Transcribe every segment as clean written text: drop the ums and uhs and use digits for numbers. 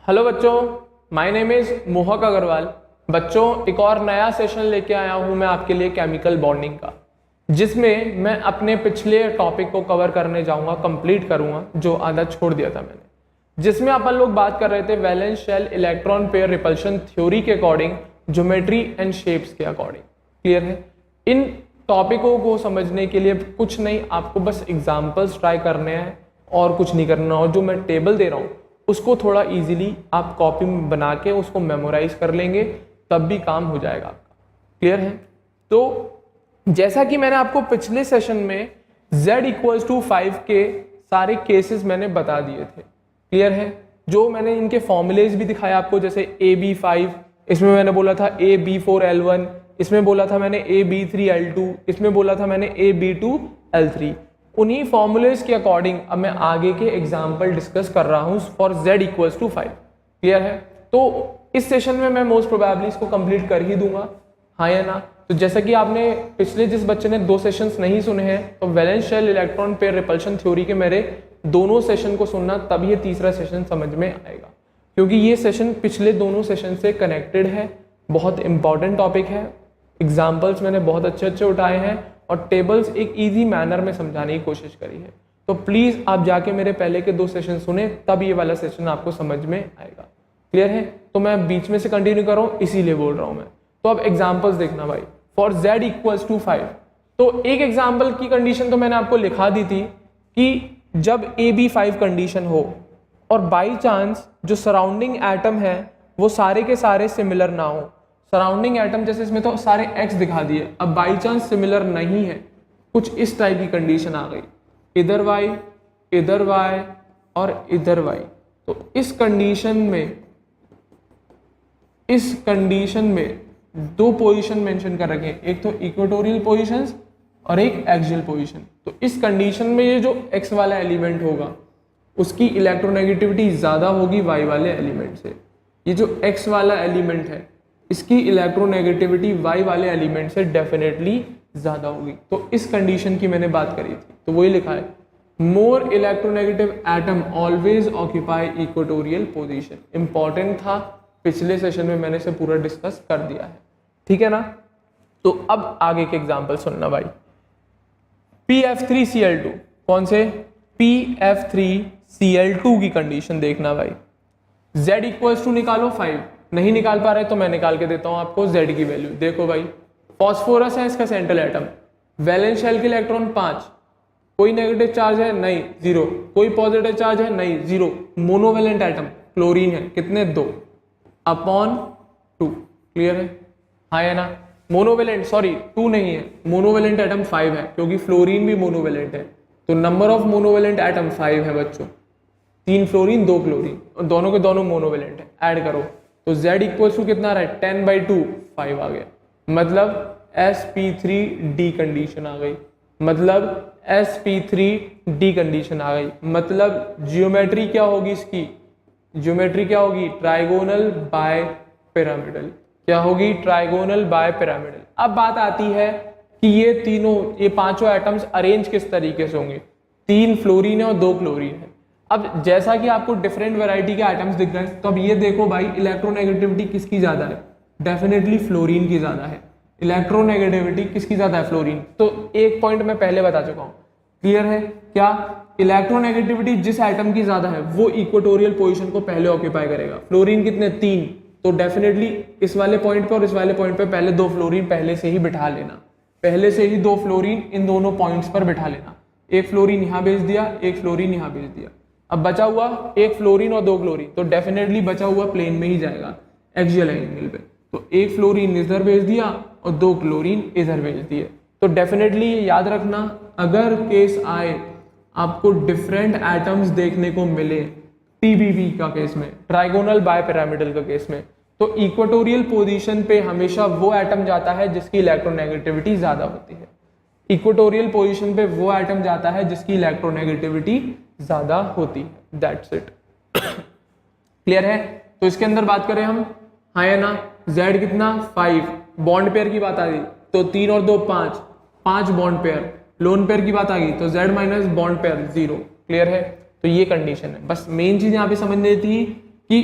Hello बच्चों, my name is मोहक अग्रवाल। बच्चों, एक और नया सेशन लेके आया हूं मैं आपके लिए केमिकल बॉन्डिंग का, जिसमें मैं अपने पिछले टॉपिक को कवर करने जाऊंगा, कंप्लीट करूंगा जो आधा छोड़ दिया था मैंने, जिसमें अपन लोग बात कर रहे थे valence shell electron pair repulsion theory के अकॉर्डिंग, ज्योमेट्री एंड शेप्स के अकॉर्डिंग। क्लियर है? इन टॉपिकों को समझने के लिए कुछ नहीं, आपको बस एग्जाम्पल्स ट्राई करने हैं और कुछ नहीं करना। और जो मैं टेबल दे रहा हूँ उसको थोड़ा इजीली आप कॉपी में बना के उसको मेमोराइज कर लेंगे, तब भी काम हो जाएगा आपका। क्लियर है? तो जैसा कि मैंने आपको पिछले सेशन में z इक्वल्स टू 5 के सारे केसेस मैंने बता दिए थे। क्लियर है? जो मैंने इनके फॉर्मूलेज भी दिखाए आपको, जैसे AB5, इसमें मैंने बोला था AB4L1, इसमें बोला था मैंने AB3L2, इसमें बोला था मैंने AB2L3। उन्हीं फॉर्मूलेज के अकॉर्डिंग अब मैं आगे के एग्जाम्पल डिस्कस कर रहा हूं for z equals to 5। Clear है? तो इस सेशन में मैं मोस्ट प्रोबेबली इसको कंप्लीट कर ही दूंगा, हाँ या ना? तो जैसा कि आपने पिछले जिस बच्चे ने 2 सेशंस नहीं सुने हैं, तो valence shell electron pair repulsion theory के मेरे दोनों सेशन को सुनना, तब ये तीसरा सेशन समझ में आएगा, क्योंकि ये सेशन पिछले दोनों सेशन से कनेक्टेड है। बहुत इंपॉर्टेंट टॉपिक है, एग्जाम्पल्स मैंने बहुत अच्छे अच्छे उठाए हैं और टेबल्स एक ईजी मैनर में समझाने की कोशिश करी है। तो प्लीज आप जाके मेरे पहले के 2 सेशन सुने, तब ये वाला सेशन आपको समझ में आएगा। क्लियर है? तो मैं बीच में से कंटिन्यू कर रहा हूँ, इसीलिए बोल रहा हूँ मैं। तो अब एग्जाम्पल्स देखना भाई, फॉर z इक्वल्स टू 5। तो एक एग्जाम्पल की कंडीशन तो मैंने आपको लिखा दी थी कि जब AB5 कंडीशन हो और बाई चांस जो सराउंडिंग एटम है वो सारे के सारे सिमिलर ना हो। सराउंडिंग एटम जैसे इसमें तो सारे x दिखा दिए, अब बाई चांस सिमिलर नहीं है, कुछ इस टाइप की कंडीशन आ गई, इधर y और इधर y। तो इस कंडीशन में 2 पोजीशन मेंशन कर रखे हैं, एक तो इक्वेटोरियल पोजीशंस और एक एक्सियल पोजीशन। तो इस कंडीशन में ये जो x वाला एलिमेंट होगा उसकी इलेक्ट्रोनेगेटिविटी ज्यादा होगी y वाले एलिमेंट से। ये जो x वाला एलिमेंट है इसकी इलेक्ट्रोनेगेटिविटी y वाले एलिमेंट से डेफिनेटली ज्यादा होगी। तो इस कंडीशन की मैंने बात करी थी, तो वही लिखा है, more electronegative atom always occupy equatorial position. Important था, पिछले सेशन में मैंने इसे पूरा डिस्कस कर दिया है। ठीक है ना? तो अब आगे के एग्जाम्पल सुनना भाई। PF3Cl2, कौन से? PF3Cl2 की कंडीशन देखना भाई। z इक्वल्स टू निकालो 5, नहीं निकाल पा रहे तो मैं निकाल के देता हूं आपको z की वैल्यू। देखो भाई, फॉस्फोरस है इसका सेंट्रल एटम, वैलेंस शेल के इलेक्ट्रॉन 5, कोई नेगेटिव चार्ज है नहीं, 0, कोई पॉजिटिव चार्ज है नहीं, 0। मोनोवेलेंट एटम क्लोरीन है, कितने? 2 अपॉन 2। क्लियर है? हाँ या ना? मोनोवेलेंट, सॉरी 2 नहीं है, मोनोवेलेंट एटम 5 है, क्योंकि फ्लोरीन भी मोनोवेलेंट है। तो नंबर ऑफ मोनोवेलेंट एटम 5 है बच्चों, 3 फ्लोरीन 2 क्लोरीन, और दोनों के दोनों मोनोवेलेंट है। ऐड करो तो z इक्वल्स टू कितना रहा है? 10/2, 5 आ गया। मतलब sp3d कंडीशन आ गई, sp3d कंडीशन आ गई। मतलब जियोमेट्री क्या होगी इसकी? जियोमेट्री क्या होगी? Trigonal bipyramidal. क्या होगी? Trigonal bipyramidal. अब बात आती है कि ये पांचों एटम्स अरेंज किस तरीके से होंगे। 3 फ्लोरीन है और 2 क्लोरीन है। अब जैसा कि आपको डिफरेंट वैरायटी के एटम्स दिख रहे हैं, तो अब ये देखो भाई, इलेक्ट्रोनेगेटिविटी किसकी ज्यादा है? डेफिनेटली फ्लोरीन की ज्यादा है। इलेक्ट्रोनेगेटिविटी किसकी ज्यादा है? फ्लोरीन। तो एक पॉइंट मैं पहले बता चुका हूं, क्लियर है क्या? इलेक्ट्रोनेगेटिविटी जिस एटम की ज्यादा है वो इक्वेटोरियल पोजीशन को पहले ऑक्यूपाई करेगा। फ्लोरीन कितने? 3। तो डेफिनेटली इस वाले पॉइंट पे और इस वाले पॉइंट पे पहले 2 फ्लोरीन पहले से ही बिठा लेना, पहले से ही 2 फ्लोरीन इन दोनों पॉइंट्स पर बिठा लेना। एक फ्लोरीन यहां भेज दिया, एक फ्लोरीन यहां भेज दिया। अब बचा हुआ 1 फ्लोरीन और 2 क्लोरीन, तो डेफिनेटली बचा हुआ प्लेन में ही जाएगा, एक्सियल एंगल पे। तो 1 फ्लोरीन इधर भेज दिया और 2 क्लोरीन इधर भेज दिए। तो डेफिनेटली याद रखना, अगर केस आए आपको डिफरेंट एटम्स देखने को मिले TBP का केस में, ट्राइगोनल बाय पिरामिडल का केस में, तो इक्वेटोरियल पोजीशन पे हमेशा वो एटम जाता है जिसकी इलेक्ट्रोनेगेटिविटी ज्यादा होती है। इक्वेटोरियल पोजीशन पे वो एटम जाता है जिसकी इलेक्ट्रोनेगेटिविटी ज्यादा होती है। That's it. क्लियर है? तो इसके अंदर बात करें हम, हाँ या ना? z कितना? 5। बॉन्ड पेयर की बात आ गई तो 3 और 2 5 बॉन्ड पेयर। लोन पेयर की बात आ गई तो z minus bond pair 0। Clear है? तो ये कंडीशन है। बस मेन चीज यहाँ पे समझनी थी कि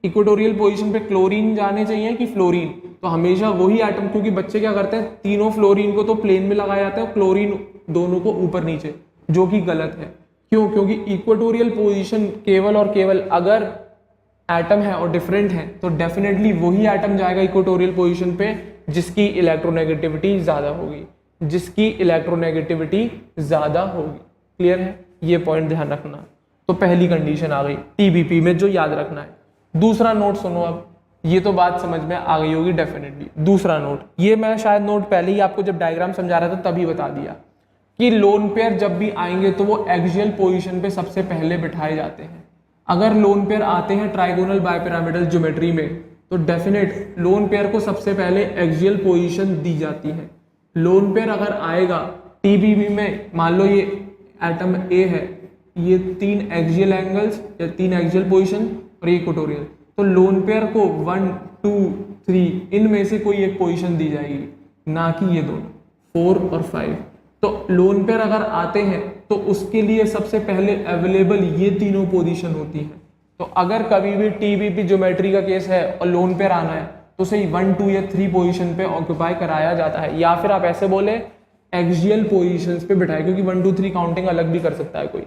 इक्वेटोरियल पोजीशन पे क्लोरीन जाने चाहिए कि फ्लोरीन, तो हमेशा वही एटम, क्योंकि बच्चे क्या करते हैं तीनों फ्लोरीन को तो प्लेन में लगाया जाता है और क्लोरीन दोनों को ऊपर नीचे, जो कि गलत है। क्यों? क्योंकि इक्वेटोरियल पोजीशन केवल और केवल अगर एटम है और डिफरेंट है तो डेफिनेटली वही एटम जाएगा इक्वेटोरियल पोजीशन पे जिसकी इलेक्ट्रोनेगेटिविटी ज्यादा होगी, जिसकी इलेक्ट्रोनेगेटिविटी ज्यादा होगी। क्लियर है? ये पॉइंट ध्यान रखना। तो पहली कंडीशन आ गई टीबीपी में जो याद रखना है। दूसरा नोट सुनो, अब ये तो बात समझ में आ गई होगी डेफिनेटली। दूसरा नोट, ये मैं शायद नोट पहले ही आपको जब डायग्राम समझा रहा था तभी बता दिया कि लोन पेयर जब भी आएंगे तो वो एक्सियल पोजीशन पे सबसे पहले बिठाए जाते हैं। अगर लोन पेयर आते हैं ट्राइगोनल बायपिरामिडल ज्योमेट्री में तो डेफिनेट लोन पेयर को सबसे पहले एक्सियल पोजीशन दी जाती है। लोन पेयर अगर आएगा टीबीबी में, मान लो ये एटम ए है, ये 3 एक्सियल एंगल्स या 3 एक्सियल पोजीशन और ये इक्वेटोरियल, तो लोन पेयर को 1 2 3 इनमें से कोई एक पोजीशन दी जाएगी, ना कि ये दोनों 4 और 5। तो लोन पेयर अगर आते हैं तो उसके लिए सबसे पहले अवेलेबल ये तीनों पोजीशन होती हैं। तो अगर कभी भी टीबीपी ज्योमेट्री का केस है और लोन पेयर आना है तो सही 1 2 या 3 पोजीशन पे ऑक्यूपाई कराया जाता है, या फिर आप ऐसे बोले एक्सियल पोजीशंस पे बिठाए, क्योंकि 1 2 3 काउंटिंग अलग भी कर सकता है कोई,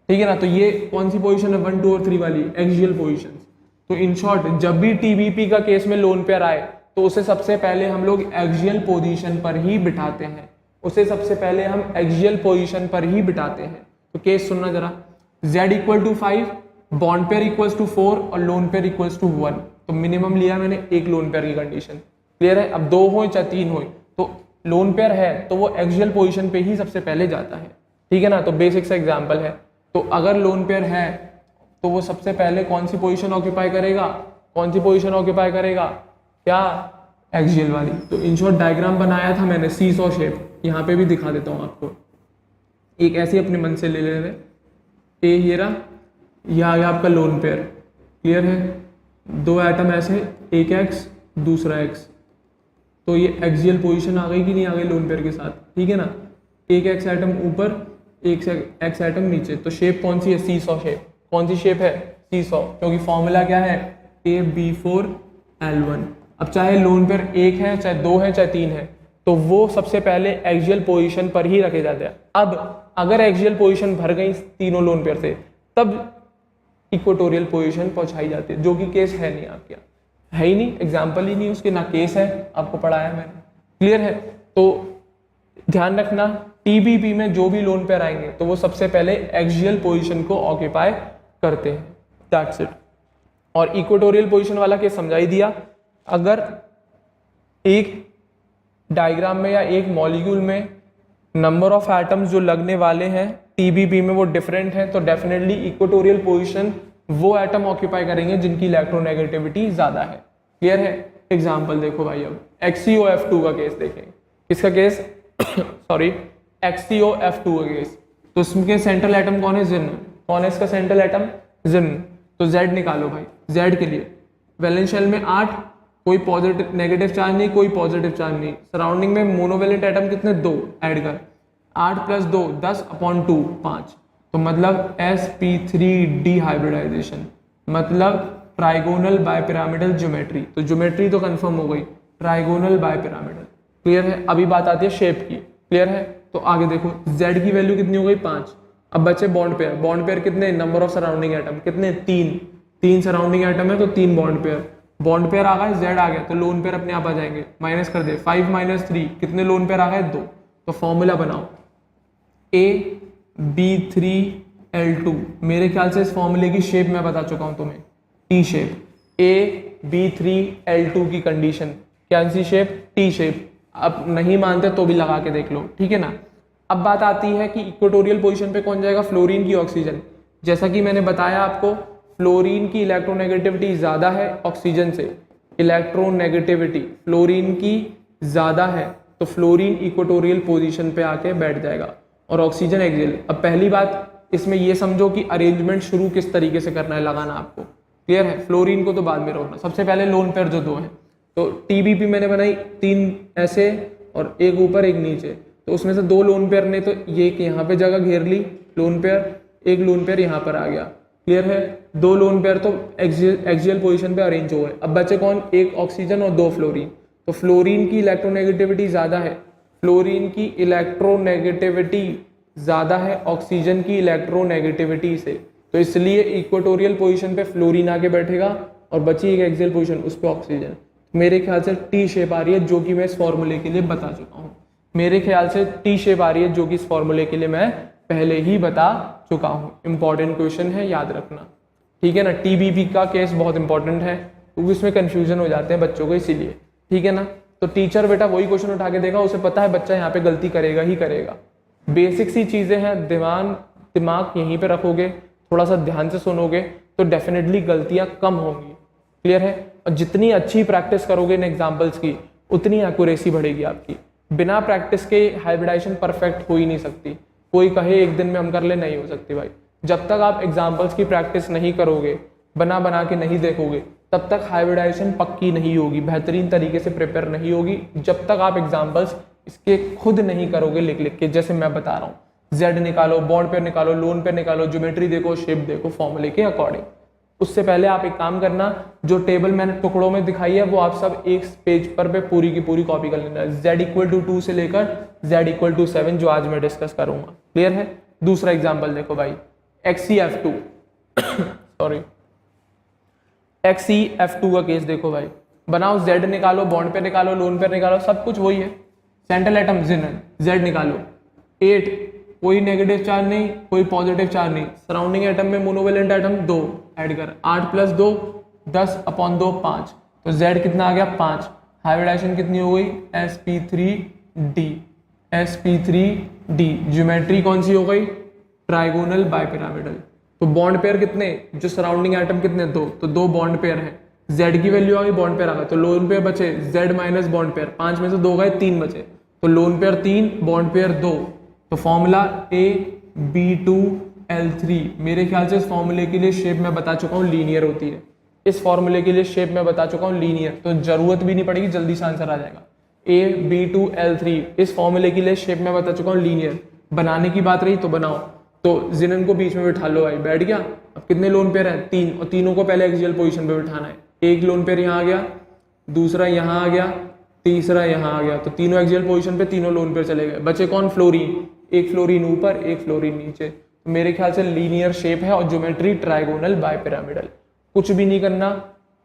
ठीक है ना। तो ये कौन सी पोजीशन है 1 2 और 3 वाली? Axial positions. तो इन शॉर्ट जब भी टीबीपी का केस में लोन पेयर आए तो उसे सबसे पहले हम लोग एक्सियल पोजीशन पर ही बिठाते हैं, उसे सबसे पहले हम एक्सियल पोजीशन पर ही बिठाते हैं। तो केस सुनना जरा, z = 5, बॉन्ड पेयर = 4 और लोन पेयर = 1। तो मिनिमम लिया मैंने एक लोन पेयर की कंडीशन। क्लियर है? अब 2 हो चाहे 3 हो, तो लोन पेयर है तो वो एक्सियल पोजीशन पे ही सबसे पहले जाता है, ठीक है ना। तो बेसिक सा एग्जांपल है, तो अगर लोन पेयर है तो वो सबसे पहले कौन सी पोजीशन ऑक्यूपाई करेगा? कौन सी पोजीशन ऑक्यूपाई करेगा? क्या? एक्सियल वाली। तो इन शॉर्ट डायग्राम बनाया था मैंने सीसॉ शेप, यहाँ पे भी दिखा देता हूँ आपको। एक ऐसे अपने मन से ले ले रहे, ए ये रहा, यह आ गया आपका लोन पेयर। क्लियर है? 2 एटम ऐसे, एक एक्स दूसरा एक्स, तो ये एक्सियल पोजीशन आ गई कि नहीं आ गई लोन पेयर के साथ, ठीक है ना। एक एक्स एटम ऊपर, एक एक्स एटम नीचे, तो शेप कौन सी है? Seesaw shape. कौन सी शेप है? सीसॉ, क्योंकि फॉर्मूला क्या है? AB4L1। अब चाहे लोन पेयर 1 है, चाहे 2 है, चाहे 3 है, तो वो सबसे पहले एक्सियल पोजीशन पर ही रखे जाते हैं। अब अगर एक्सियल पोजीशन भर गई तीनों लोन पेयर से, तब इक्वेटोरियल पोजीशन पहुंचाई जाती है, जो कि केस है नहीं आपके यहाँ, है ही नहीं, एग्जाम्पल ही नहीं उसके, ना केस है, आपको पढ़ाया मैंने। क्लियर है? तो ध्यान रखना टीबीपी में जो भी लोन पेयर आएंगे तो वो सबसे पहले एक्सियल पोजीशन को ऑक्यूपाई करते हैं, दैट्स इट। और इक्वेटोरियल पोजीशन वाला केस समझा ही दिया। अगर एक डायग्राम में या एक मॉलिक्यूल में नंबर ऑफ एटम्स जो लगने वाले हैं टीबीपी में वो डिफरेंट है, तो डेफिनेटली इक्वेटोरियल पोजीशन वो एटम ऑक्यूपाई करेंगे जिनकी इलेक्ट्रोनेगेटिविटी ज्यादा है। क्लियर है? एग्जांपल देखो भाई, अब XeOF2 का केस देखें। किसका केस? सॉरी, XeOF2 का केस। तो इसमें सेंट्रल एटम कौन है? जिन। कौन है इसका सेंट्रल एटम? जिन। तो Z निकालो भाई, Z के लिए वैलेंस शेल में 8, कोई पॉजिटिव नेगेटिव चार्ज नहीं, कोई पॉजिटिव चार्ज नहीं। सराउंडिंग में मोनोवेलेंट एटम कितने? 2 ऐड कर, 8 + 2 10/2 5। तो मतलब sp3d हाइब्रिडाइजेशन, मतलब ट्राइगोनल बायपिरामिडल ज्योमेट्री। तो ज्योमेट्री तो कंफर्म हो गई, ट्राइगोनल बायपिरामिडल। क्लियर है? अभी बात आती है शेप की। क्लियर है? तो आगे देखो, z की वैल्यू कितनी हो गई? 5। अब बचे बॉन्ड पेयर। बॉन्ड पेयर कितने? नंबर ऑफ सराउंडिंग एटम कितने? 3 सराउंडिंग एटम है तो 3 बॉन्ड पेयर। बॉन्ड पेयर आ गए, z आ गया, तो लोन पेयर अपने आप आ जाएंगे। माइनस कर दे, 5 - 3 कितने लोन पेयर आ गए? 2। तो फॉर्मूला बनाओ AB3L2। मेरे ख्याल से इस फॉर्मूले की शेप मैं बता चुका हूं तुम्हें, टी शेप। AB3L2 की कंडीशन क्या सी शेप? T shape. अब नहीं मानते तो भी लगा के देख लो, ठीक है ना। अब बात आती है कि इक्वेटोरियल पोजीशन पे कौन जाएगा? फ्लोरीन की ऑक्सीजन। जैसा कि मैंने बताया आपको, फ्लोरीन की इलेक्ट्रोनेगेटिविटी ज्यादा है ऑक्सीजन से। इलेक्ट्रोनेगेटिविटी फ्लोरीन की ज्यादा है, तो फ्लोरीन इक्वेटोरियल पोजीशन पे आके बैठ जाएगा और ऑक्सीजन एक्सियल। अब पहली बात इसमें ये समझो कि अरेंजमेंट शुरू किस तरीके से करना है, लगाना आपको। क्लियर है? फ्लोरीन को तो बाद में रोकना, सबसे पहले लोन पेयर जो 2 है। तो टीबीपी मैंने बनाई 3 ऐसे और एक ऊपर एक नीचे, तो उसमें से 2 लोन पेयर ने तो ये यहाँ पे जगह घेर ली लोन पेयर, एक लोन पेयर यहाँ पर आ गया। क्लियर है। दो लोन पेयर तो एक्सियल पोजीशन पे अरेंज हो गए। अब बचे कौन, एक ऑक्सीजन और दो फ्लोरीन। तो फ्लोरीन की इलेक्ट्रोनेगेटिविटी ज़्यादा है, फ्लोरीन की इलेक्ट्रोनेगेटिविटी ज़्यादा है ऑक्सीजन की इलेक्ट्रोनेगेटिविटी से, तो इसलिए इक्वेटोरियल पोजीशन पे फ्लोरीन आके बैठेगा और बची एक एक्सियल पोजीशन उस पर ऑक्सीजन। मेरे ख्याल से टी शेप आ रही है, जो कि मैं इस फॉर्मूले के लिए बता चुका हूँ। मेरे ख्याल से टी शेप आ रही है, जो कि इस फॉर्मूले के लिए मैं पहले ही बता चुका हूँ। इंपॉर्टेंट क्वेश्चन है, याद रखना, ठीक है ना। टीबीपी का केस बहुत इंपॉर्टेंट है क्योंकि उसमें कंफ्यूजन हो जाते हैं बच्चों को, इसीलिए, ठीक है ना। तो टीचर बेटा वही क्वेश्चन उठा के देगा, उसे पता है बच्चा यहाँ पे गलती करेगा ही करेगा। बेसिक सी चीजें हैं, दिमाग यहीं पे रखोगे, थोड़ा सा ध्यान से सुनोगे तो डेफिनेटली गलतियां कम होंगी। क्लियर है। और जितनी अच्छी प्रैक्टिस करोगे इन एग्जाम्पल्स की, उतनी एक्यूरेसी बढ़ेगी आपकी। बिना प्रैक्टिस के हाइब्रिडाइजेशन परफेक्ट हो ही नहीं सकती। कोई कहे एक दिन में हम कर ले, नहीं हो सकती भाई। जब तक आप एग्जाम्पल्स की प्रैक्टिस नहीं करोगे, बना के नहीं देखोगे, तब तक हाइब्रिडाइजेशन पक्की नहीं होगी, बेहतरीन तरीके से प्रिपेयर नहीं होगी, जब तक आप एग्जाम्पल्स इसके खुद नहीं करोगे लिख के। जैसे मैं बता रहा हूँ, जेड निकालो, बॉन्ड पेयर निकालो, लोन पेयर निकालो, ज्योमेट्री देखो, शेप देखो, फॉर्मूले के अकॉर्डिंग। उससे पहले आप एक काम करना, जो टेबल मैंने टुकड़ों में दिखाई है वो आप सब एक पेज पर पे पूरी की पूरी कॉपी कर लेना। z=2 से लेकर z=7 जो आज मैं डिस्कस करूंगा। क्लियर है। दूसरा एग्जांपल देखो भाई, XeF2 सॉरी XeF2 का केस देखो भाई। बनाओ, z निकालो, बॉन्ड पे निकालो, लोन पे निकालो, सब कुछ वही है। सेंट्रल एटम जिनन, z निकालो, 8, कोई नेगेटिव चार्ज नहीं, कोई पॉजिटिव चार्ज नहीं। सराउंडिंग एटम में मोनोवेलेंट एटम 2 ऐड कर, 8 + 2 10/2 5, तो z कितना आ गया 5। हाइब्रिडाइजेशन कितनी हो गई, sp3d। ज्योमेट्री कौन सी हो गई, ट्राइगोनल बाइपिरामिडल। तो बॉन्ड पेयर कितने, जो सराउंडिंग एटम कितने, 2, तो 2 बॉन्ड पेयर है। z की वैल्यू आ गई, बॉन्ड पेयर आ गया, तो लोन पेयर बचे z - बॉन्ड पेयर, 5 में से 2 गए, 3 बचे, तो लोन पेयर 3, बॉन्ड पेयर 2। तो फॉर्मूला AB2L3। मेरे ख्याल से इस फॉर्मूले के लिए शेप मैं बता चुका हूँ लीनियर होती है। इस फॉर्मूले के लिए शेप मैं बता चुका हूँ लीनियर, तो जरूरत भी नहीं पड़ेगी, जल्दी से आंसर आ जाएगा। AB2L3 इस फॉर्मूले के लिए शेप मैं बता चुका हूँ लीनियर। बनाने की बात रही तो बनाओ, तो जिनन को बीच में बिठा लो भाई, बैठ गया। अब कितने लोन पेयर है, 3, और तीनों को पहले एक्सियल पोजीशन पे बिठाना है। एक लोन पेयर यहाँ आ गया, दूसरा यहाँ आ गया, तीसरा यहाँ आ गया, तो तीनों एक्सियल पोजीशन पे, तीनों लोन पेयर चले गए। बचे कौन, फ्लोरीन, एक फ्लोरीन ऊपर, एक फ्लोरीन नीचे। तो मेरे ख्याल से लीनियर शेप है और ज्योमेट्री ट्राइगोनल बाइपिरामिडल। कुछ भी नहीं करना,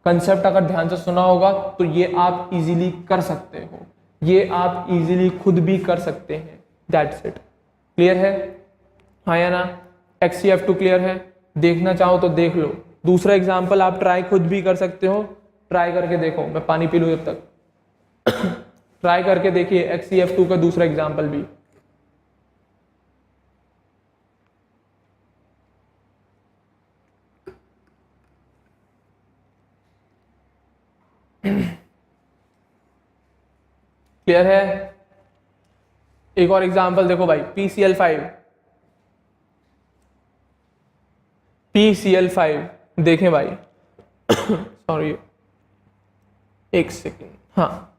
कंसेप्ट अगर ध्यान से सुना होगा तो ये आप इजीली कर सकते हो, ये आप इजीली खुद भी कर सकते हैं। That's it. क्लियर है, हाँ या ना। XeF2 क्लियर है, देखना चाहो तो देख लो। दूसरा एग्जाम्पल आप ट्राई खुद भी कर सकते हो, ट्राई करके देखो। मैं पानी पी लूँ जब तक। ट्राई करके देखिए XeF2 का दूसरा एग्जाम्पल भी। क्लियर है। एक और एग्जांपल देखो भाई, PCl5 देखें भाई। सॉरी एक सेकेंड, हाँ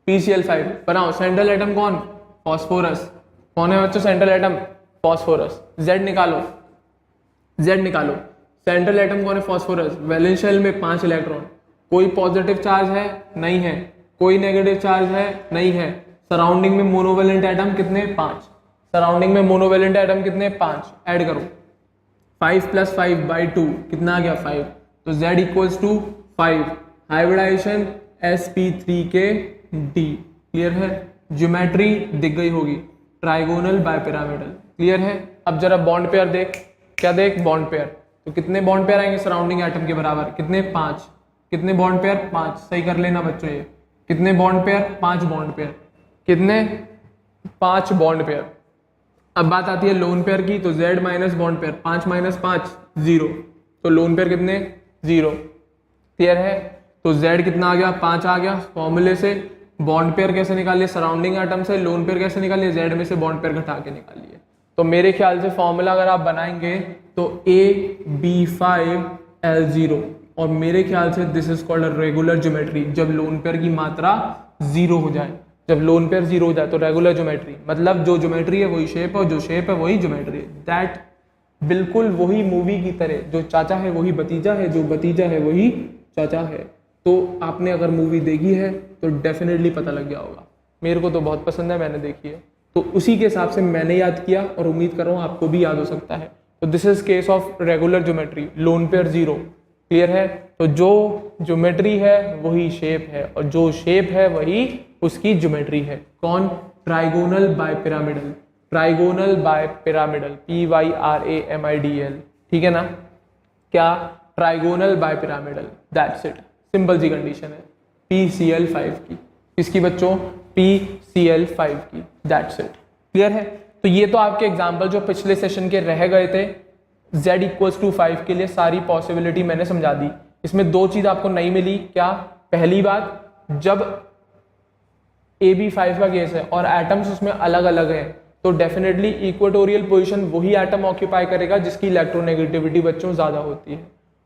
PCl5 बनाओ। सेंट्रल एटम कौन, फॉस्फोरस। कौन है बच्चों सेंट्रल एटम, फॉस्फोरस। Z निकालो, सेंट्रल एटम कौन है, फॉस्फोरस। वैलेंस शेल में 5 इलेक्ट्रॉन, कोई पॉजिटिव चार्ज है, नहीं है, कोई नेगेटिव चार्ज है, नहीं है। सराउंडिंग में मोनोवेलेंट एटम कितने, 5। सराउंडिंग में मोनोवेलेंट एटम कितने, 5। ऐड करो, 5 + 5/2 कितना आ गया, 5। तो Z = 5। Hybridization sp3d। क्लियर है। ज्योमेट्री दिख गई होगी, ट्राइगोनल बाइपिरामिडल। क्लियर है। अब जरा बॉन्ड पेयर देख, क्या देख, बॉन्ड पेयर। तो कितने बॉन्ड पेयर आएंगे सराउंडिंग एटम के बराबर, कितने, 5। कितने बॉन्ड पेयर, 5। सही कर लेना बच्चों, ये कितने बॉन्ड पेयर, 5 बॉन्ड पेयर। कितने, 5 बॉन्ड पेयर। अब बात आती है लोन पेयर की, तो Z - बॉन्ड पेयर, 5 - 5 0, तो लोन पेयर कितने, 0। क्लियर है। तो Z कितना आ गया, 5 आ गया। फॉर्मूले से बॉन्ड पेयर कैसे निकालिए, सराउंडिंग एटम से। लोन पेयर कैसे निकालिए, Z में से बॉन्ड पेयर घटा के निकालिए। तो मेरे ख्याल से फॉर्मूला अगर आप बनाएंगे तो AB5L0, और मेरे ख्याल से this is called regular geometry. जब लोन पेयर की मात्रा 0 हो जाए, जब लोन पेयर 0 हो जाए तो रेगुलर ज्योमेट्री, मतलब जो ज्योमेट्री है वही शेप है, और जो शेप है वही ज्योमेट्री है। दैट बिल्कुल वही मूवी की तरह, जो चाचा है वही भतीजा है, जो भतीजा है वही चाचा है। तो आपने अगर मूवी देखी है तो डेफिनेटली पता लग गया होगा। मेरे को तो बहुत पसंद है, मैंने देखी है, तो उसी के हिसाब से मैंने याद किया और उम्मीद कर रहा हूँ आपको भी याद हो सकता है। तो this is case of regular geometry, lone pair zero. Clear है? तो जो ज्योमेट्री है वही शेप है, और जो शेप है वही उसकी ज्योमेट्री है। कौन? Trigonal bipyramidal. Trigonal bipyramidal, PYRAMIDL। ठीक है ना? क्या? Trigonal bipyramidal, that's it. Simple सी कंडीशन है PCl5 की। किसकी बच्चों? PCl5 की, दैट्स इट। क्लियर है? तो ये तो आपके एग्जाम्पल जो पिछले सेशन के रह गए थे, z = 5 के लिए सारी पॉसिबिलिटी मैंने समझा दी। इसमें दो चीज आपको नहीं मिली। क्या? पहली बात, जब AB5 का केस है और एटम्स उसमें अलग अलग हैं, तो डेफिनेटली इक्वेटोरियल पोजीशन वही एटम ऑक्यूपाई करेगा जिसकी इलेक्ट्रोनेगेटिविटी बच्चों ज्यादा होती है।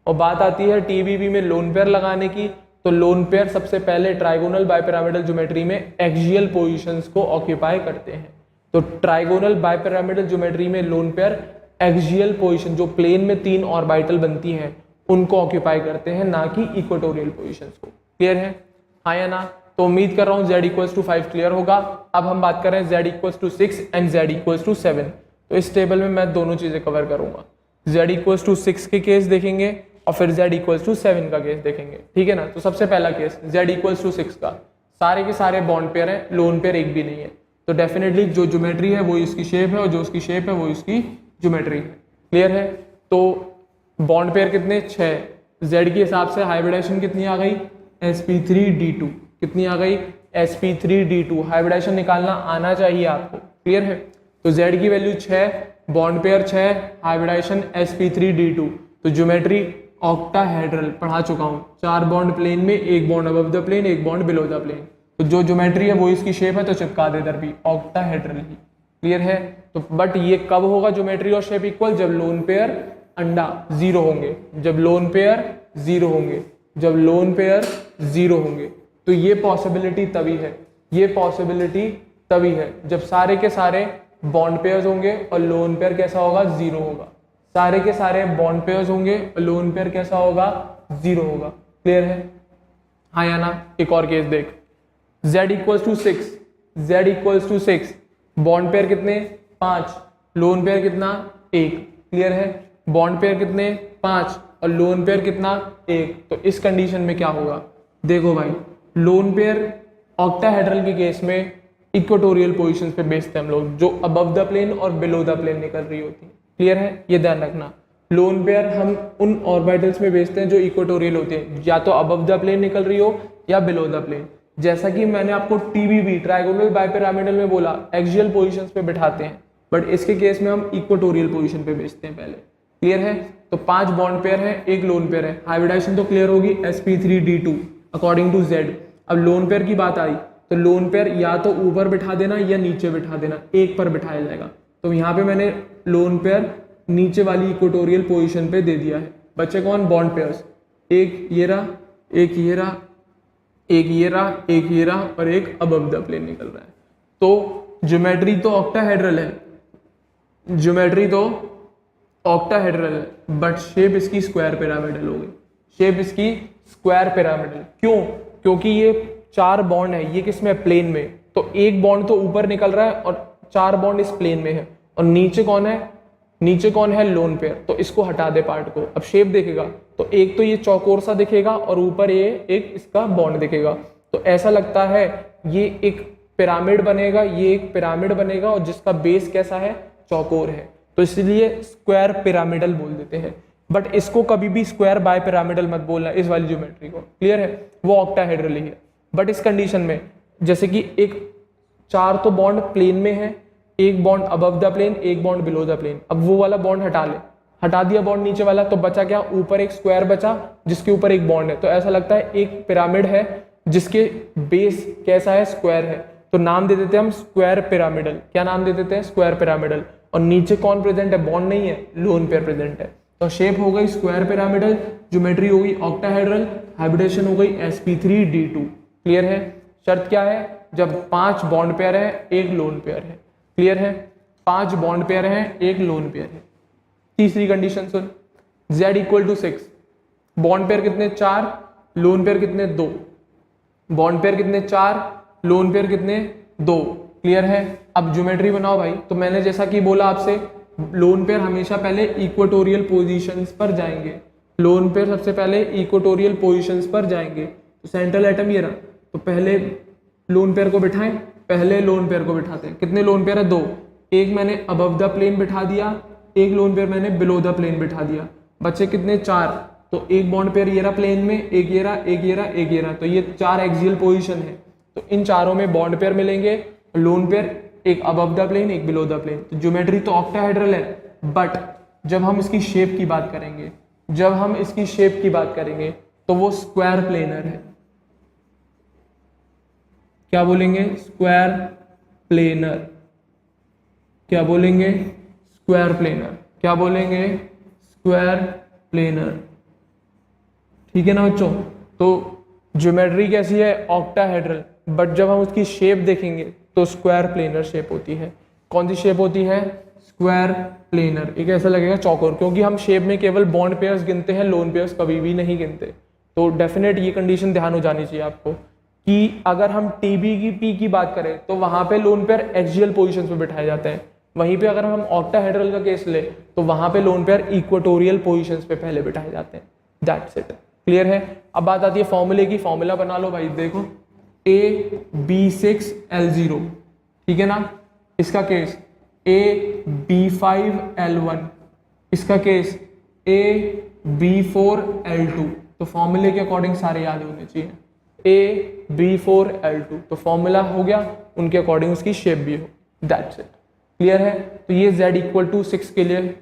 और बात आती है TBB में लोन पेयर लगाने की, तो लोन पेयर सबसे पहले ट्राइगोनल बाइपिरामिडल ज्योमेट्री में एक्सियल पोजीशंस को ऑक्यूपाई करते हैं। तो ट्राइगोनल बाइपिरामिडल ज्योमेट्री में लोन पेयर एक्सियल पोजीशन, जो प्लेन में 3 ऑर्बिटल बनती हैं, उनको ऑक्यूपाई करते हैं, ना कि इक्वेटोरियल पोजीशंस को। क्लियर है? हाँ या ना? तो उम्मीद कर रहा हूँ z = 5 क्लियर होगा। अब हम बात कर रहे हैं z = 6 एंड z = 7। तो इस टेबल में मैं दोनों चीजें कवर करूंगा, z = 6 के केस देखेंगे और फिर z = 7 का केस देखेंगे। ठीक है ना? तो सबसे पहला केस z = 6 का, सारे के सारे बॉन्ड पेयर हैं, लोन पेयर एक भी नहीं है, तो डेफिनेटली जो ज्योमेट्री है वो इसकी शेप है, और जो उसकी शेप है वो इसकी ज्योमेट्री है। क्लियर है? तो बॉन्ड पेयर कितने? 6। z के हिसाब से हाइब्रिडेशन कितनी आ गई? sp3d2। कितनी आ गई? sp3d2। हाइब्रिडेशन निकालना आना चाहिए आपको। क्लियर है? तो z की value 6, bond pair 6, hybridisation sp3d2। तो ज्योमेट्री ऑक्टाहेड्रल पढ़ा चुका हूँ, 4 बॉन्ड प्लेन में, 1 bond above the plane, 1 bond below the plane. तो जो ज्योमेट्री है वो इसकी शेप है, तो चिपका दे इधर भी ऑक्टाहेड्रल ही। क्लियर है? तो बट ये कब होगा ज्योमेट्री और शेप इक्वल? जब लोन पेयर अंडा 0 होंगे, जब लोन पेयर 0 होंगे, जब लोन पेयर 0 होंगे। तो ये पॉसिबिलिटी तभी है, ये पॉसिबिलिटी तभी है जब सारे के सारे बॉन्ड पेयर्स होंगे और लोन पेयर कैसा होगा? 0 होगा। सारे के सारे बॉन्ड पेयर्स होंगे और लोन पेयर कैसा होगा? 0 होगा। क्लियर है? हाँ या ना? एक और केस देख, z = 6, z = 6, बॉन्ड पेयर कितने? 5, लोन पेयर कितना? 1। क्लियर है? बॉन्ड पेयर कितने? 5 और लोन पेयर कितना? 1। तो इस कंडीशन में क्या होगा? देखो भाई, लोन पेयर ऑक्टाहेड्रल के केस में इक्वेटोरियल पोजीशंस पे बेस्ड है हम लोग, जो अबव द प्लेन और बिलो द प्लेन निकल रही होती है। क्लियर है? ये ध्यान रखना। लोन पेयर हम उन ऑर्बिटल्स में बेचते हैं जो इक्वेटोरियल होते हैं, या तो अबव द प्लेन निकल रही हो या बिलो द प्लेन। जैसा कि मैंने आपको TBB ट्राइगोनल बाइपिरामिडल में बोला, एक्सियल पोजीशंस पे बिठाते हैं, बट इसके केस में हम इक्वेटोरियल पोजीशन पे बेचते हैं पहले। क्लियर है? तो 5 बॉन्ड पेयर है, 1 लोन पेयर है, हाइब्रिडेशन तो क्लियर होगी sp3d2 अकॉर्डिंग टू z। अब लोन पेयर की बात आई, तो लोन पेयर या तो ऊपर बिठा देना या नीचे बिठा देना, एक पर बिठाया जाएगा। तो यहाँ पे मैंने लोन पेयर नीचे वाली इक्वेटोरियल पोजीशन पे दे दिया है। बच्चे कौन? बॉन्ड पेयर्स, एक ये रहा, एक ये रहा, एक ये रहा, एक ये रहा, और एक अबव द प्लेन निकल रहा है। तो ज्योमेट्री तो ऑक्टाहेड्रल है, ज्योमेट्री तो ऑक्टाहेड्रल है, बट शेप इसकी स्क्वायर पिरामिडल हो गई, शेप इसकी स्क्वायर पिरामिडल। क्यों? क्योंकि ये 4 बॉन्ड है, ये किस में? प्लेन में। तो एक बॉन्ड तो ऊपर निकल रहा है और 4 बॉन्ड इस प्लेन में है, और नीचे कौन है? नीचे कौन है? Lone pair. तो इसको हटा दे पार्ट को, अब शेप देखेगा तो एक तो ये चौकोर सा दिखेगा और ऊपर ये एक इसका बॉन्ड दिखेगा। तो ऐसा लगता है ये एक पिरामिड बनेगा, ये एक पिरामिड बनेगा, और जिसका बेस कैसा है? चौकोर है। तो इसलिए स्क्वायर पिरामिडल बोल देते हैं, बट इसको कभी भी स्क्वायर बाय पिरामिडल मत बोलना, इस वाली ज्योमेट्री को। क्लियर है? वो ऑक्टाहेड्रल ही है। बट इस कंडीशन में जैसे कि एक 4 तो बॉन्ड प्लेन में है, एक बॉन्ड अबव द प्लेन, एक बॉन्ड बिलो द प्लेन। अब वो वाला बॉन्ड हटा ले, हटा दिया बॉन्ड नीचे वाला, तो बचा क्या? ऊपर एक स्क्वायर बचा जिसके ऊपर एक बॉन्ड है। तो ऐसा लगता है एक पिरामिड है जिसके बेस कैसा है? स्क्वायर है। तो नाम दे देते हैं हम स्क्वायर पिरामिडल। क्या नाम दे देते हैं? Square pyramidal. और नीचे कौन प्रेजेंट है? बॉन्ड नहीं है, लोन पेयर प्रेजेंट है। तो शेप हो गई स्क्वायर पिरामिडल, ज्योमेट्री हो गई ऑक्टाहेड्रल, हाइब्रिडेशन हो गई sp3d2। क्लियर है? शर्त क्या है? जब 5 बॉन्ड पेयर है, 1 लोन पेयर है। क्लियर है? 5 बॉन्ड पेयर है, 1 लोन पेयर है। तीसरी कंडीशन सुन, z equal to 6, bond pair कितने 4, लोन पेयर कितने 2, बॉन्ड पेयर कितने 4, लोन पेयर कितने 2, क्लियर है। अब ज्योमेट्री बनाओ भाई। तो मैंने जैसा कि बोला आपसे, लोन पेयर हमेशा पहले इक्वेटोरियल पोजीशंस पर जाएंगे, लोन पेयर सबसे पहले इक्वेटोरियल पोजीशंस पर जाएंगे। तो सेंट्रल एटम ये रहा, तो पहले लोन पेयर को बिठाएं, पहले लोन पेयर को बिठाते हैं। कितने लोन पेयर है 2, एक मैंने अबव द प्लेन बिठा दिया, एक लोन पेयर मैंने बिलो द प्लेन बिठा दिया, बच्चे कितने 4। तो एक बॉन्ड पेयर ये रहा प्लेन में, एक ये रहा, एक ये रहा, एक ये रहा, तो ये 4 एक्सियल पोजीशन है। तो इन चारों में बॉन्ड पेयर मिलेंगे, लोन पेयर एक अबव द प्लेन, एक बिलो द प्लेन। तो ज्योमेट्री तो ऑक्टाहेड्रल है, बट जब हम इसकी शेप की बात करेंगे, जब हम इसकी शेप की बात करेंगे तो वो स्क्वायर प्लेनर है। क्या बोलेंगे? Square planar. क्या बोलेंगे? Square planar. क्या बोलेंगे? Square planar. ठीक है ना बच्चों? तो ज्योमेट्री कैसी है? ऑक्टाहेड्रल, बट जब हम उसकी शेप देखेंगे तो स्क्वायर प्लेनर शेप होती है। कौन सी शेप होती है? Square planar. एक ऐसा लगेगा चौकोर, क्योंकि हम शेप में केवल बॉन्ड पेयर्स गिनते हैं, लोन पेयर्स कभी भी नहीं गिनते। तो डेफिनेट ये कंडीशन ध्यान हो जानी चाहिए आपको कि अगर हम टीबी की बात करें तो वहां पे लोन पेयर एक्सियल पोजीशंस पे बिठाए जाते हैं, वहीं पे अगर हम ऑक्टाहेड्रल का केस ले तो वहां पे लोन पेयर इक्वेटोरियल पोजीशंस पे पहले बिठाए जाते हैं। That's it. क्लियर है? अब बात आती है फॉर्मूले की। फॉर्मूला बना लो भाई, देखो AB6L0, ठीक है ना। इसका केस AB5L1, इसका केस AB4L2। तो फॉर्मूले के अकॉर्डिंग सारे याद होने चाहिए। AB4L2 तो फॉर्मूला हो गया, उनके अकॉर्डिंग उसकी शेप भी हो। That's it. क्लियर है? तो ये z इक्वल टू 6 के लिए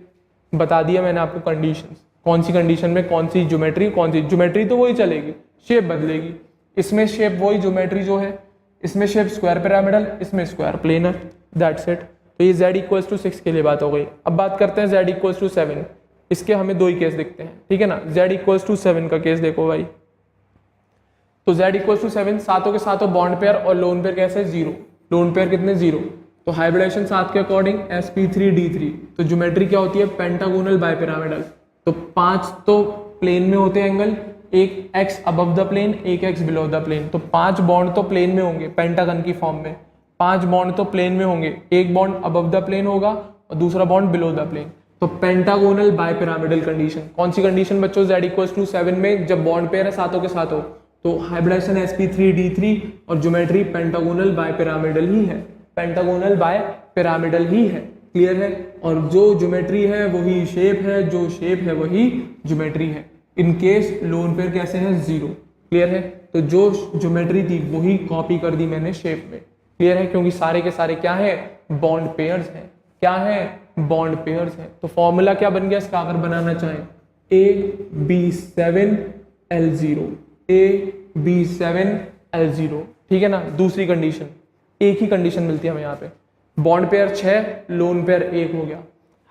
बता दिया मैंने आपको कंडीशंस, कौन सी कंडीशन में कौन सी ज्योमेट्री, कौन सी ज्योमेट्री तो वही चलेगी, शेप बदलेगी। इसमें शेप वही ज्योमेट्री जो है, इसमें शेप स्क्वायर पिरामिडल, इसमें स्क्वायर प्लेनर। That's it. तो ये z इक्वल्स टू 6 के लिए बात हो गई। अब बात करते हैं z इक्वल्स टू 7। इसके हमें दो ही केस दिखते हैं, ठीक है ना। z इक्वल्स टू 7 का केस देखो भाई। तो z इक्वल्स टू 7, सातों के सातों बॉन्ड पेयर और लोन पेयर कैसे? 0। लोन पेयर कितने? 0। तो हाइब्रिडेशन 7 के अकॉर्डिंग sp3d3। तो ज्योमेट्री क्या होती है? Pentagonal bipyramidal. तो 5 तो प्लेन में होते हैं एंगल, एक x अबव द प्लेन, एक x बिलो द प्लेन। तो 5 बॉन्ड तो प्लेन में होंगे पेंटागन की फॉर्म में, 5 बॉन्ड तो प्लेन में होंगे, एक बॉन्ड अबव द प्लेन होगा और दूसरा बॉन्ड बिलो द प्लेन। तो पेंटागोनल बाइपिरामिडल कंडीशन। कौन सी कंडीशन बच्चों? z इक्वल्स टू 7 में जब बॉन्ड पेयर है सातों के सातों, तो हाइब्रिडेशन sp3d3 और ज्योमेट्री पेंटागोनल बाइपिरामिडल ही है, पेंटागोनल बाइपिरामिडल ही है। क्लियर है? और जो ज्योमेट्री है वही शेप है, जो शेप है वही ज्योमेट्री है। इन केस लोन पेयर कैसे है? 0। क्लियर है? तो जो ज्योमेट्री थी वही कॉपी कर दी मैंने शेप में। क्लियर है? क्योंकि सारे के सारे क्या है? बॉन्ड पेयर्स हैं। क्या है? बॉन्ड पेयर्स हैं। तो फॉर्मूला क्या बन गया इसका अगर बनाना चाहें? AB7L0, AB7L0। ठीक है ना। दूसरी कंडीशन, एक ही कंडीशन मिलती है हमें यहाँ पे, बॉन्ड पेयर 6, लोन पेयर 1 हो गया।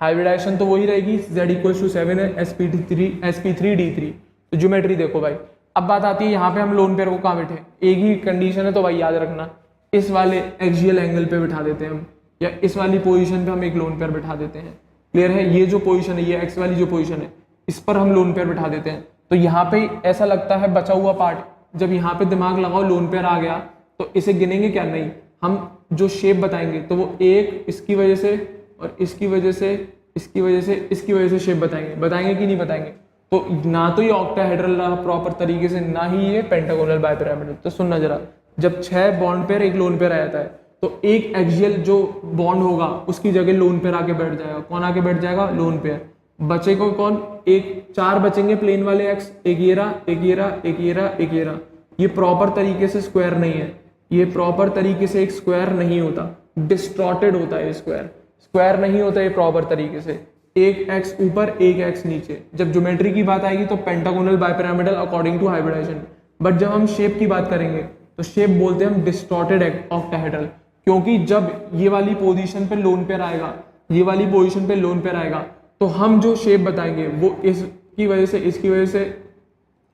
हाइब्रिडाइजेशन तो वही रहेगी, z इक्वल्स टू 7 है, sp3d3। तो ज्योमेट्री देखो भाई। अब बात आती है यहाँ पे हम लोन पेयर को कहाँ बैठे, एक ही कंडीशन है तो भाई याद रखना, इस वाले एक्सियल एंगल पे बिठा देते हैं हम, या इस वाली पोजीशन पे हम एक लोन पेयर बिठा देते हैं। क्लियर है? ये जो पोजीशन है, ये एक्स वाली जो पोजीशन है, इस पर हम लोन पेयर बिठा देते हैं। तो यहाँ पे ऐसा लगता है बचा हुआ पार्ट, जब यहाँ पे दिमाग लगाओ लोन पेयर आ गया तो इसे गिनेंगे क्या? नहीं, हम जो शेप बताएंगे तो वो एक इसकी वजह से और इसकी वजह से, इसकी वजह से, इसकी वजह से शेप बताएंगे कि नहीं बताएंगे? तो ना तो ये ऑक्टाहेड्रल रहा प्रॉपर तरीके से, ना ही ये पेंटागोनल बाइपिरामिडल। तो सुनना जरा, जब 6 बॉन्ड पेयर एक लोन पेयर आ जाता है तो एक एक्सियल जो बॉन्ड होगा उसकी जगह लोन पेयर आके बैठ जाएगा। कौन आके बैठ जाएगा? Lone pair. बचेगा कौन? एक 4 बचेंगे प्लेन वाले एक्स, एक ये रहा, एक ये रहा, एक ये रहा, एक ये रहा। ये प्रॉपर तरीके से स्क्वायर नहीं है, ये प्रॉपर तरीके से एक स्क्वायर नहीं होता, डिस्टॉर्टेड होता है स्क्वायर, स्क्वायर नहीं होता ये प्रॉपर तरीके से। एक एक्स ऊपर, एक एक्स नीचे। जब ज्योमेट्री की बात आएगी तो pentagonal bipyramidal according to hybridization. But जब हम शेप की बात करेंगे तो शेप बोलते हैं हम डिस्टॉर्टेड ऑक्टाहेड्रल, क्योंकि जब ये वाली पोजीशन पे लोन पेयर आएगा, ये वाली पोजीशन पे लोन पेयर आएगा, तो हम जो शेप बताएंगे वो इसकी वजह से, इसकी वजह से,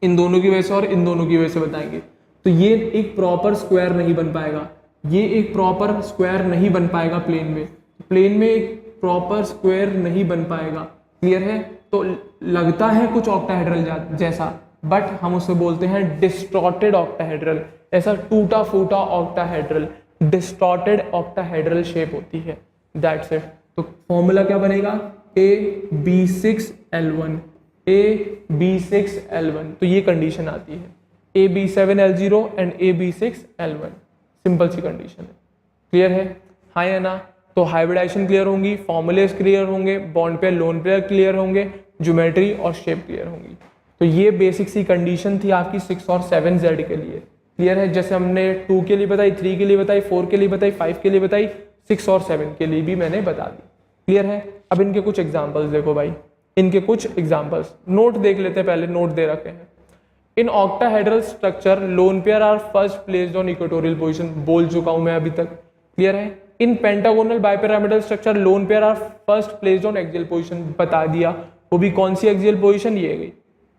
इन दोनों की वजह से और इन दोनों की वजह से बताएंगे। तो ये एक प्रॉपर स्क्वायर नहीं बन पाएगा, ये एक प्रॉपर स्क्वायर नहीं बन पाएगा प्लेन में। प्लेन में एक प्रॉपर स्क्वायर नहीं बन पाएगा, क्लियर है? तो लगता है कुछ ऑक्टाहेड्रल जैसा, बट हम उसे बोलते हैं डिस्टॉर्टेड ऑक्टाहेड्रल। ऐसा टूटा फूटा ऑक्टाहेड्रल, डिस्टॉर्टेड ऑक्टाहेड्रल शेप होती है। That's it. तो फॉर्मूला क्या बनेगा? AB6L1, AB6L1। तो ये कंडीशन आती है AB7L0 एंड AB6L1। सिंपल सी कंडीशन है। क्लियर है? हाँ या ना? तो हाइब्रिडाइजेशन क्लियर होंगी, फॉर्मूलेस क्लियर होंगे, bond pair lone pair clear होंगे, ज्योमेट्री और शेप क्लियर होंगी। तो ये बेसिक सी कंडीशन थी आपकी 6 और 7 जेड के लिए। क्लियर है? जैसे हमने 2 के लिए बताई, 3 के लिए बताई, 4 के लिए बताई, 5 के लिए बताई, 6 और 7 के लिए भी मैंने बता दी। क्लियर है? अब इनके कुछ एग्जाम्पल्स देखो भाई, इनके कुछ एग्जाम्पल्स नोट देख लेते हैं। पहले नोट दे रखे हैं। In octahedral structure lone pair are first placed on equatorial position, बोल चुका हूं मैं अभी तक। क्लियर है? In pentagonal bipyramidal structure lone pair are first placed on axial position, बता दिया। वो भी कौन सी एक्सियल पोजीशन? ये गई,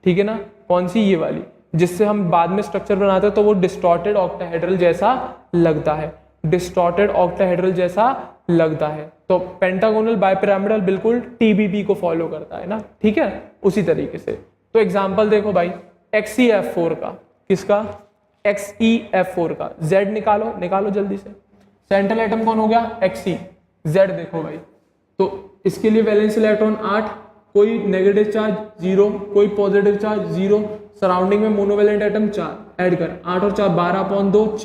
ठीक है ना? कौन सी? ये वाली, जिससे हम बाद में स्ट्रक्चर बनाते हैं तो वो डिस्टॉर्टेड ऑक्टाहेड्रल जैसा लगता है, डिस्टॉर्टेड ऑक्टाहेड्रल जैसा लगता है। तो पेंटागोनल बाइपिरामिडल बिल्कुल टीबीपी को फॉलो करता है ना, ठीक है? उसी तरीके से। तो एग्जांपल देखो भाई, XeF4 का, किसका? XeF4 का। Z निकालो जल्दी से। सेंट्रल एटम कौन हो गया? Xe। Z देखो भाई, तो इसके लिए वैलेंस इलेक्ट्रॉन 8, कोई नेगेटिव चार्ज 0, कोई पॉजिटिव चार्ज 0, सराउंडिंग में मोनोवेलेंट एटम 4, ऐड कर 8 और 4 12/2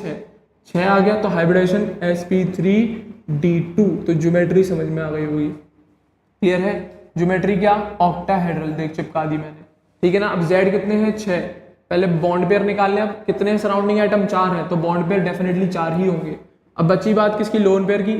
6 आ गया। तो हाइब्रिडेशन sp3d2। तो ज्योमेट्री समझ में आ गई होगी। क्लियर है? ज्योमेट्री क्या? ऑक्टाहेड्रल। देख चिपका दी मैंने, ठीक है ना? अब Z कितने हैं? 6। पहले बॉन्ड पेयर निकाल लिया। अब कितने सराउंडिंग एटम? 4 है, तो बॉन्ड पेयर डेफिनेटली 4 ही होंगे। अब बची बात किसकी? लोन पेयर की।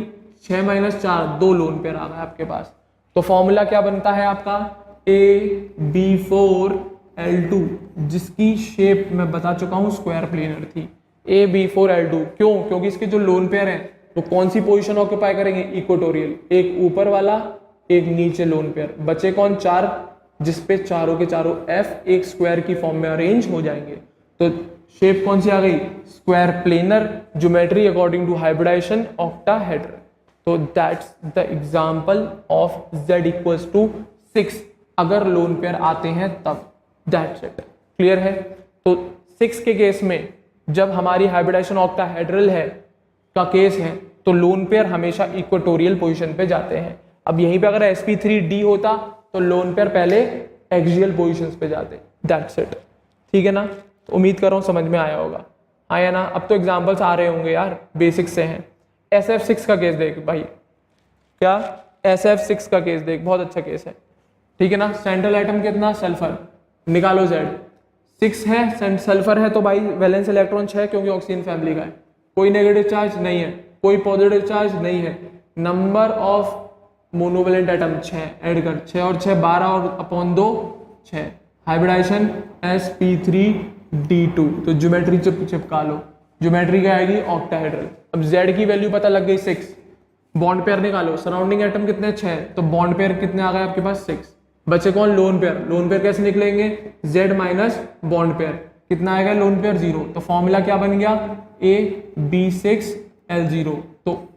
6 - 4 2 लोन पेयर आ गए आपके पास। तो फॉर्मूला क्या बनता है आपका? AB4L2, जिसकी शेप मैं बता चुका हूं स्क्वायर प्लेनर थी। AB4L2 क्यों? क्योंकि इसके जो लोन पेयर है तो कौन सी पोजीशन ऑक्यूपाई करेंगे? इक्वेटोरियल। एक ऊपर वाला, एक नीचे लोन पेयर। बचे कौन? 4, जिसपे चारों के चारों F एक स्क्वायर की फॉर्म में अरेंज हो जाएंगे। तो शेप कौन सी आ गई? Square planar. Geometry according to hybridization octahedral. तो that's the example of Z = 6 अगर लोन पेयर आते हैं तब। That's it. क्लियर है? तो 6 के केस में जब हमारी हाइब्रिडाइजेशन ऑक्टाहेड्रल है का केस है तो लोन पेयर हमेशा इक्वेटोरियल पोजीशन पे जाते हैं। अब यहीं पे अगर sp3d होता तो लोन पेयर पहले एक्सियल पोजीशंस पे जाते। That's it. ठीक है ना? तो उम्मीद कर रहा हूं समझ में आया होगा। आया ना? अब तो एग्जांपल्स आ रहे होंगे यार, बेसिक से हैं। SF6 का केस देख भाई, क्या? SF6 का केस देख, बहुत अच्छा केस है, ठीक है ना? सेंट्रल एटम कितना? सल्फर। निकालो Z। 6 है, सल्फर है, तो भाई वैलेंस इलेक्ट्रॉन 6 क्योंकि ऑक्सीजन फैमिली का है। कोई नेगेटिव चार्ज नहीं है, कोई पॉजिटिव चार्ज नहीं है। Number of monovalent atom 6, add कर 6 और 6 12 और अपॉन 2 6। Hybridisation sp3d2। तो ज्योमेट्री चिपका लो। ज्योमेट्री क्या आएगी? ऑक्टाहेड्रल। अब Z की वैल्यू पता लग गई 6। बॉन्ड पेयर निकालो। सराउंडिंग एटम कितने? 6, तो बॉन्ड पेयर कितने आ गए आपके पास? 6। बचे कौन? Lone pair. लोन पेयर कैसे निकलेंगे? Z minus bond pair. कितना आएगा? Lone pair 0। तो फॉर्मूला क्या बन गया? AB6L0। तो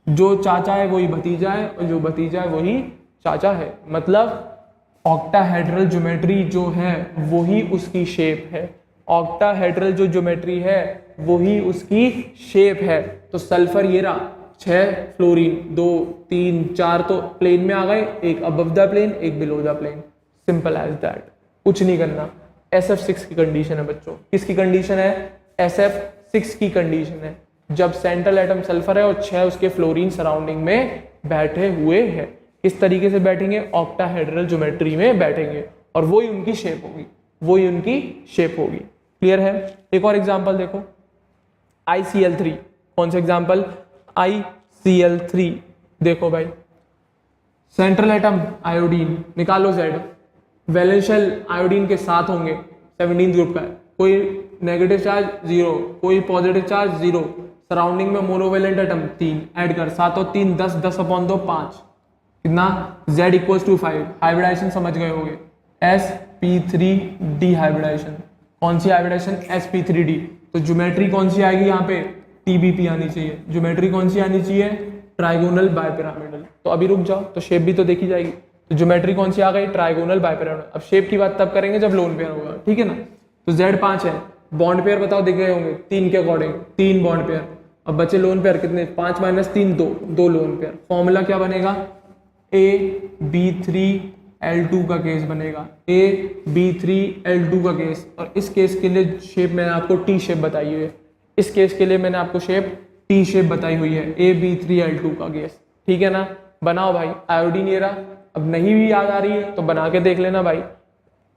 जो चाचा है वही भतीजा है और जो भतीजा है वही चाचा है। मतलब ऑक्टाहेड्रल ज्योमेट्री जो है वही उसकी शेप है। ऑक्टाहेड्रल जो ज्योमेट्री है वही उसकी शेप है। तो सल्फर ये रहा, 6 फ्लोरीन, 2 3 4 तो प्लेन में आ गए, एक अबव द प्लेन, एक below the plane. Simple as that, कुछ नहीं करना। SF6 की कंडीशन है बच्चों। किसकी कंडीशन है? SF6 की कंडीशन है। जब सेंट्रल एटम सल्फर है और 6 उसके फ्लोरीन सराउंडिंग में बैठे हुए हैं। किस तरीके से बैठेंगे? ऑक्टाहेड्रल ज्योमेट्री में बैठेंगे और वही उनकी शेप होगी, वही उनकी शेप होगी। क्लियर है? एक और एग्जांपल देखो, ICl3। कौन सा एग्जांपल? ICl3। देखो भाई, सेंट्रल एटम आयोडीन, निकालो Z। वैलेंस शेल आयोडीन के साथ होंगे, 17 ग्रुप का है। कोई नेगेटिव चार्ज 0, कोई पॉजिटिव चार्ज 0। सराउंडिंग में मोनोवेलेंट एटम 3, ऐड कर 7 और 3 10, 10/2 5। कितना? Z = 5। हाइब्रिडाइजेशन समझ गए होंगे, sp3d हाइब्रिडाइजेशन। कौन सी हाइब्रिडाइजेशन? sp3d। तो ज्योमेट्री कौन सी आएगी यहाँ पे? TBP आनी चाहिए। ज्योमेट्री कौन सी आनी चाहिए? Trigonal bipyramidal. तो अभी रुक जाओ, तो शेप भी तो देखी जाएगी। तो ज्योमेट्री कौन सी आ गई, ट्राइगोनल बाइपिरामिडल। अब शेप की बात तब करेंगे जब लोन पेयर होगा, ठीक है ना। तो Z5 है, बॉन्ड पेयर बताओ दिख गए होंगे 3 के अकॉर्डिंग, 3 बॉन्ड पेयर। अब बचे लोन पेयर कितने, 5 - 3 2 लोन पेयर। फॉर्मूला क्या बनेगा, AB3L2 का केस बनेगा, AB3L2 का केस। और इस केस के लिए शेप मैंने आपको टी शेप बताई हुई है, इस केस के लिए मैंने आपको शेप टी शेप बताई हुई है, AB3L2 का केस, ठीक है ना। बनाओ भाई, आयोडीन ये रहा। अब नहीं भी याद आ रही है तो बना के देख लेना भाई।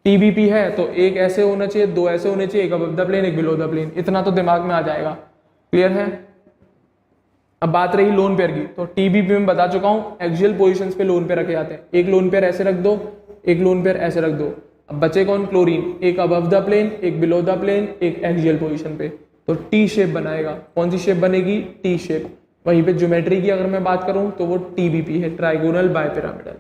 TBP है तो एक ऐसे होना चाहिए, 2 ऐसे होने चाहिए, एक अबव द प्लेन एक बिलो द प्लेन, इतना तो दिमाग में आ जाएगा। क्लियर है। अब बात रही लोन पेयर की, तो TBP में बता चुका हूँ एक्सियल पोजीशंस पे लोन पेयर रखे जाते हैं। एक लोन पेयर ऐसे रख दो, एक लोन पेयर ऐसे रख दो। अब बचे कौन, क्लोरीन, एक अबव द प्लेन एक बिलो द प्लेन एक एक्सियल पोजीशन पे, तो टी शेप बनाएगा। कौन सी शेप बनेगी, टी शेप। वहीं पे ज्योमेट्री की अगर मैं बात करूं तो वो TBP है, ट्राइगोनल बाइपिरामिडल,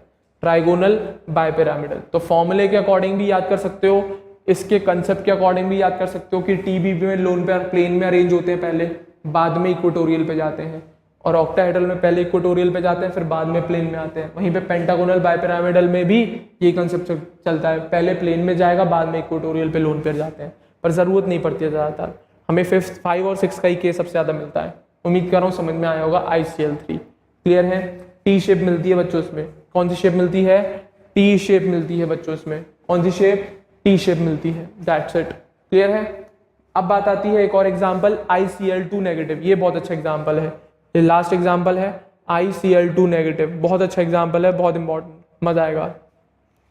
ट्राइगोनल बाइपिरामिडल। तो फॉर्मूले के अकॉर्डिंग भी याद कर सकते हो, इसके कंसेप्ट के अकॉर्डिंग भी याद कर सकते हो कि TBP में लोन पेयर प्लेन में अरेंज होते हैं पहले, बाद में इक्वेटोरियल पे जाते हैं, और ऑक्टाहेड्रल में पहले इक्वेटोरियल पे जाते हैं फिर बाद में प्लेन में आते हैं। वहीं पे पेंटागोनल बाइपिरामिडल में भी ये कंसेप्ट चलता है, पहले प्लेन में जाएगा बाद में इक्वेटोरियल पे लोन पेयर जाते हैं, पर जरूरत नहीं पड़ती है ज़्यादातर। हमें 5 और 6 का ही केस सबसे ज़्यादा मिलता है। उम्मीद कर रहा हूँ समझ में आया होगा। ICL3 क्लियर है। टी शेप मिलती है बच्चों इसमें, कौन सी शेप मिलती है, टी शेप मिलती है बच्चों इसमें, कौन सी शेप, टी शेप मिलती है। दैट्स इट, क्लियर है। अब बात आती है एक और एग्जाम्पल, ICL2 नेगेटिव। ये बहुत अच्छा एग्जाम्पल है, ये लास्ट एग्जाम्पल है, ICL2 नेगेटिव। बहुत अच्छा एग्जाम्पल है, बहुत इंपॉर्टेंट, मजा आएगा।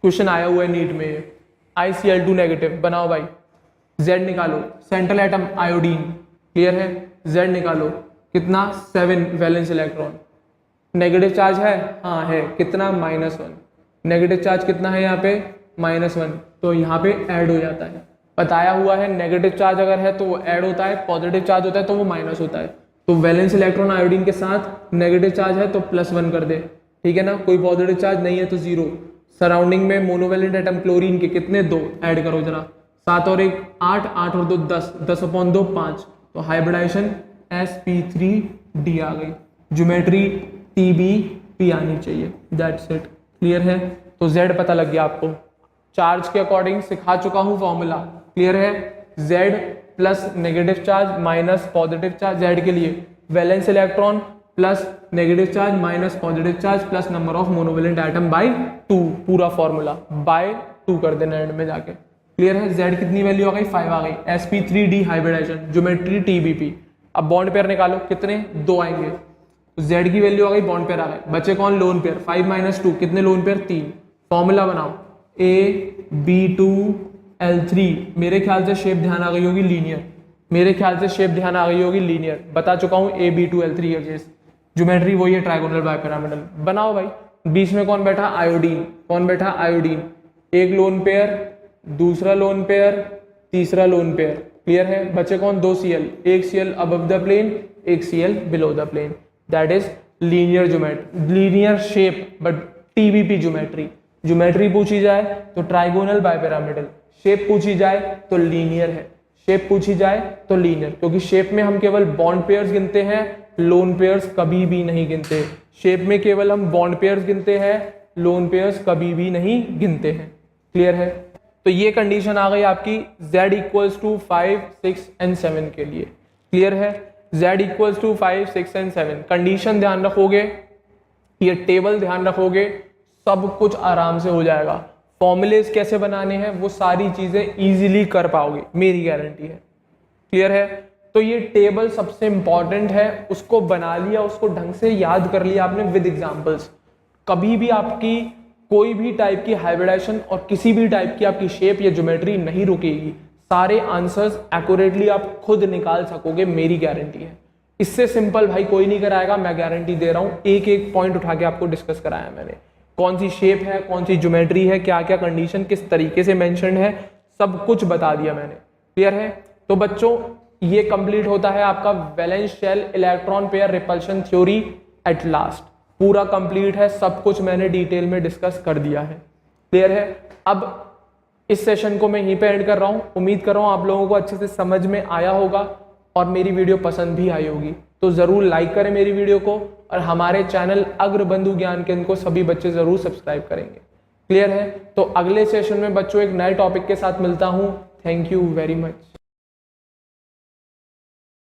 क्वेश्चन आया हुआ है नीट में ये। ICL2 नेगेटिव बनाओ भाई, Z निकालो, सेंट्रल एटम आयोडीन, क्लियर है। Z निकालो, कितना, 7 वैलेंस इलेक्ट्रॉन। नेगेटिव चार्ज है, हाँ है, कितना, -1। नेगेटिव चार्ज कितना है यहाँ पे, -1, तो यहाँ पे ऐड हो जाता है। बताया हुआ है नेगेटिव चार्ज अगर है तो वो ऐड होता है, पॉजिटिव चार्ज होता है तो वो माइनस होता है। तो वैलेंस इलेक्ट्रॉन आयोडीन के साथ नेगेटिव चार्ज है तो +1 कर दे, ठीक है ना। कोई पॉजिटिव चार्ज नहीं है तो 0। सराउंडिंग में मोनोवैलेंट एटम क्लोरीन के कितने, 2, ऐड करो जरा, 7 और 1 8, 8 और 2 10, 10/2 5, तो हाइब्रिडाइजेशन sp3d आ गई। ज्योमेट्री TBP आनी चाहिए, दैट्स इट, क्लियर है। तो Z पता लग गया आपको, चार्ज के अकॉर्डिंग सिखा चुका हूं फॉर्मूला, क्लियर है। Z plus negative charge minus positive charge, Z के लिए valence electron plus negative charge minus positive charge plus number of monovalent atom by 2, पूरा फॉर्मूला बाय 2 कर देना एंड में जाके, क्लियर है। Z कितनी वैल्यू आ गई, 5 आ गई। sp3d hybridization, geometry TBP। अब बॉन्ड पेयर निकालो, कितने, 2 आएंगे, तो Z की वैल्यू आ गई, बॉन्ड पेयर आ गए। बचे कौन, लोन पेयर, 5 - 2 कितने लोन पेयर, 3। फॉर्मूला बनाओ, AB2L3। मेरे ख्याल से शेप ध्यान आ गई होगी लीनियर, मेरे ख्याल से शेप ध्यान आ गई होगी लीनियर, बता चुका हूं AB2L3 का केस। ज्योमेट्री वही है, ट्राइगोनल बाइपिरामिडल। बनाओ भाई, बीच में कौन बैठा, आयोडीन, कौन बैठा, आयोडीन। एक लोन पेयर, दूसरा लोन पेयर, तीसरा लोन पेयर, क्लियर है। बचे कौन, 2 Cl, एक Cl अबव द प्लेन एक Cl below the plane, that is linear geometry, linear shape but TBP geometry. Geometry पूछी जाए तो ट्राइगोनल बाइपिरामिडल, शेप पूछी जाए तो लीनियर है, शेप पूछी जाए तो लीनियर, क्योंकि शेप में हम केवल बॉन्ड पेयर्स गिनते हैं, लोन पेयर्स कभी भी नहीं गिनते। शेप में केवल हम बॉन्ड पेयर्स गिनते हैं, लोन पेयर्स कभी भी नहीं गिनते हैं, क्लियर है। तो ये कंडीशन आ गई आपकी Z = 5, 6 and 7 के लिए, क्लियर है। Z = 5, 6 and 7 कंडीशन ध्यान रखोगे, ये टेबल ध्यान रखोगे, सब कुछ आराम से हो जाएगा। फॉर्मूलेस कैसे बनाने हैं वो सारी चीजें इजीली कर पाओगे, मेरी गारंटी है, क्लियर है। तो ये टेबल सबसे इंपॉर्टेंट है, उसको बना लिया, उसको ढंग से याद कर लिया आपने विद एग्जांपल्स। कभी भी आपकी कोई भी टाइप की हाइब्रिडाइजेशन और किसी भी टाइप की आपकी शेप या ज्योमेट्री नहीं रुकेगी, सारे आंसर्स एक्यूरेटली आप खुद निकाल सकोगे, मेरी गारंटी है। इससे सिंपल भाई कोई नहीं कराएगा, मैं गारंटी दे रहा हूं। एक एक पॉइंट उठा के आपको डिस्कस कराया मैंने, कौन सी शेप है, कौन सी ज्योमेट्री है, क्या क्या कंडीशन किस तरीके से मेंशन है, सब कुछ बता दिया मैंने, क्लियर है। तो बच्चों ये कंप्लीट होता है आपका valence shell electron pair repulsion theory at last, पूरा कंप्लीट है, सब कुछ मैंने डिटेल में डिस्कस कर दिया है, क्लियर है। अब इस सेशन को मैं यहीं पे एंड कर रहा हूं। उम्मीद कर रहा हूं आप लोगों को अच्छे से समझ में आया होगा और मेरी वीडियो पसंद भी आई होगी। तो जरूर लाइक करें मेरी वीडियो को और हमारे चैनल अग्रबंधु ज्ञान केंद्र को सभी बच्चे जरूर सब्सक्राइब करेंगे। क्लियर है? तो अगले सेशन में बच्चों एक नए टॉपिक के साथ मिलता हूँ। Thank you very much.